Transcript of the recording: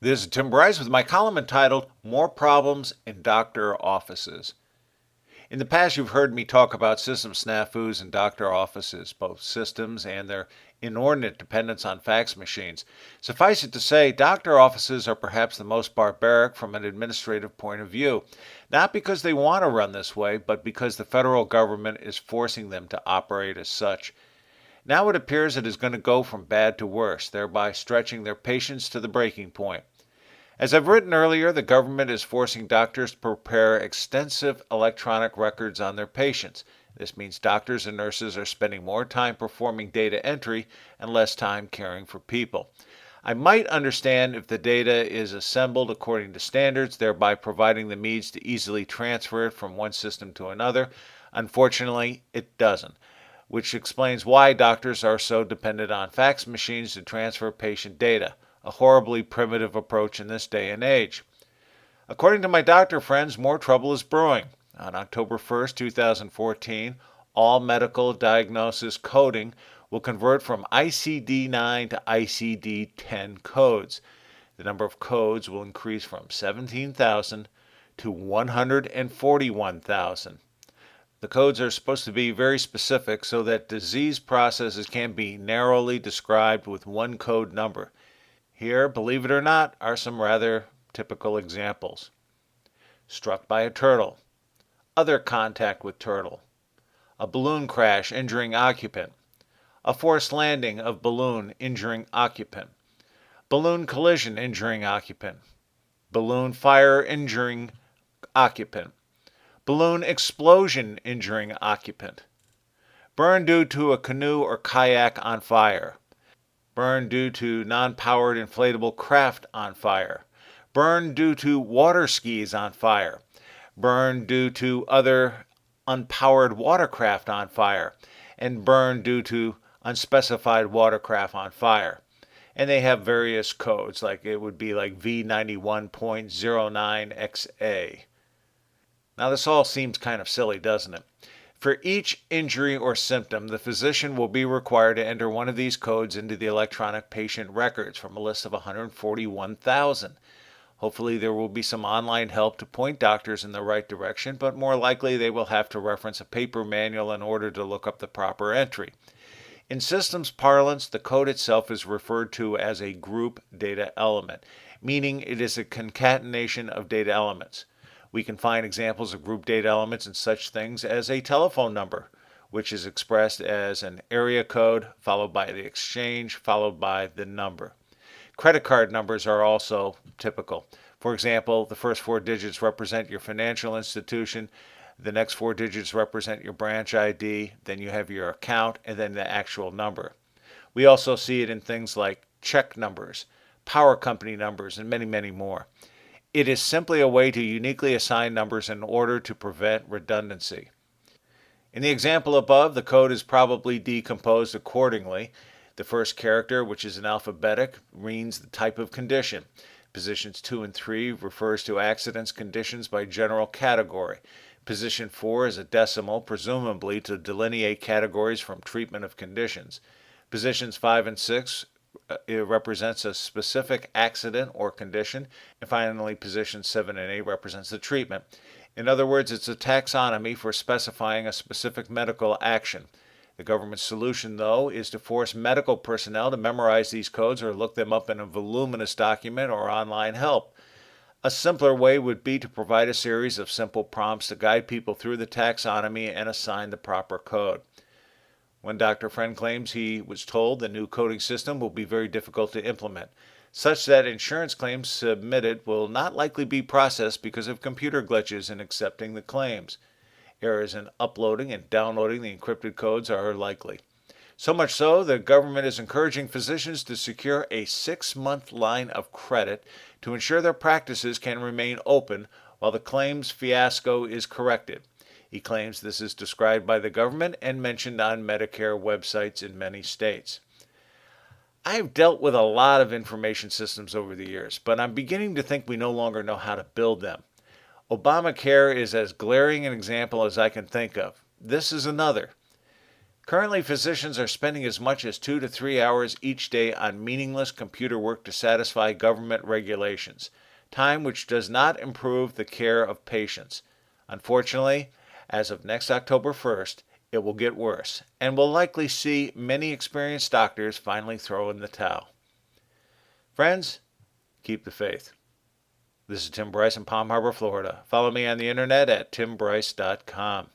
This is Tim Bryce with my column entitled More Problems in Doctor Offices. In the past, you've heard me talk about system snafus in doctor offices, both systems and their inordinate dependence on fax machines. Suffice it to say, doctor offices are perhaps the most barbaric from an administrative point of view, not because they want to run this way, but because the federal government is forcing them to operate as such. Now it appears it is going to go from bad to worse, thereby stretching their patience to the breaking point. As I've written earlier, the government is forcing doctors to prepare extensive electronic records on their patients. This means doctors and nurses are spending more time performing data entry and less time caring for people. I might understand if the data is assembled according to standards, thereby providing the means to easily transfer it from one system to another. Unfortunately, it doesn't, which explains why doctors are so dependent on fax machines to transfer patient data. A horribly primitive approach in this day and age. According to my doctor friends, more trouble is brewing. On October 1st, 2014, all medical diagnosis coding will convert from ICD-9 to ICD-10 codes. The number of codes will increase from 17,000 to 141,000. The codes are supposed to be very specific so that disease processes can be narrowly described with one code number. Here, believe it or not, are some rather typical examples. Struck by a turtle. Other contact with turtle. A balloon crash injuring occupant. A forced landing of balloon injuring occupant. Balloon collision injuring occupant. Balloon fire injuring occupant. Balloon explosion injuring occupant. Burn due to a canoe or kayak on fire. Burn due to non-powered inflatable craft on fire. Burn due to water skis on fire. Burn due to other unpowered watercraft on fire. And burn due to unspecified watercraft on fire. And they have various codes, like it would be like V91.09XA. Now this all seems kind of silly, doesn't it? For each injury or symptom, the physician will be required to enter one of these codes into the electronic patient records from a list of 141,000. Hopefully there will be some online help to point doctors in the right direction, but more likely they will have to reference a paper manual in order to look up the proper entry. In systems parlance, the code itself is referred to as a group data element, meaning it is a concatenation of data elements. We can find examples of group data elements in such things as a telephone number, which is expressed as an area code followed by the exchange followed by the number. Credit card numbers are also typical. For example, the first four digits represent your financial institution, the next four digits represent your branch ID, then you have your account, and then the actual number. We also see it in things like check numbers, power company numbers, and many, many more. It is simply a way to uniquely assign numbers in order to prevent redundancy. In the example above, the code is probably decomposed accordingly. The first character, which is an alphabetic, means the type of condition. Positions 2 and 3 refers to accidents conditions by general category. Position 4 is a decimal, presumably to delineate categories from treatment of conditions. Positions 5 and 6 it represents a specific accident or condition, and finally positions 7 and 8 represents the treatment. In other words, it's a taxonomy for specifying a specific medical action. The government's solution, though, is to force medical personnel to memorize these codes or look them up in a voluminous document or online help. A simpler way would be to provide a series of simple prompts to guide people through the taxonomy and assign the proper code. One doctor friend claims he was told the new coding system will be very difficult to implement, such that insurance claims submitted will not likely be processed because of computer glitches in accepting the claims. Errors in uploading and downloading the encrypted codes are likely. So much so, the government is encouraging physicians to secure a 6-month line of credit to ensure their practices can remain open while the claims fiasco is corrected. He claims this is described by the government and mentioned on Medicare websites in many states. I have dealt with a lot of information systems over the years, but I'm beginning to think we no longer know how to build them. Obamacare is as glaring an example as I can think of. This is another. Currently, physicians are spending as much as 2 to 3 hours each day on meaningless computer work to satisfy government regulations, time which does not improve the care of patients. Unfortunately, as of next October 1st, it will get worse, and we'll likely see many experienced doctors finally throw in the towel. Friends, keep the faith. This is Tim Bryce in Palm Harbor, Florida. Follow me on the internet at timbryce.com.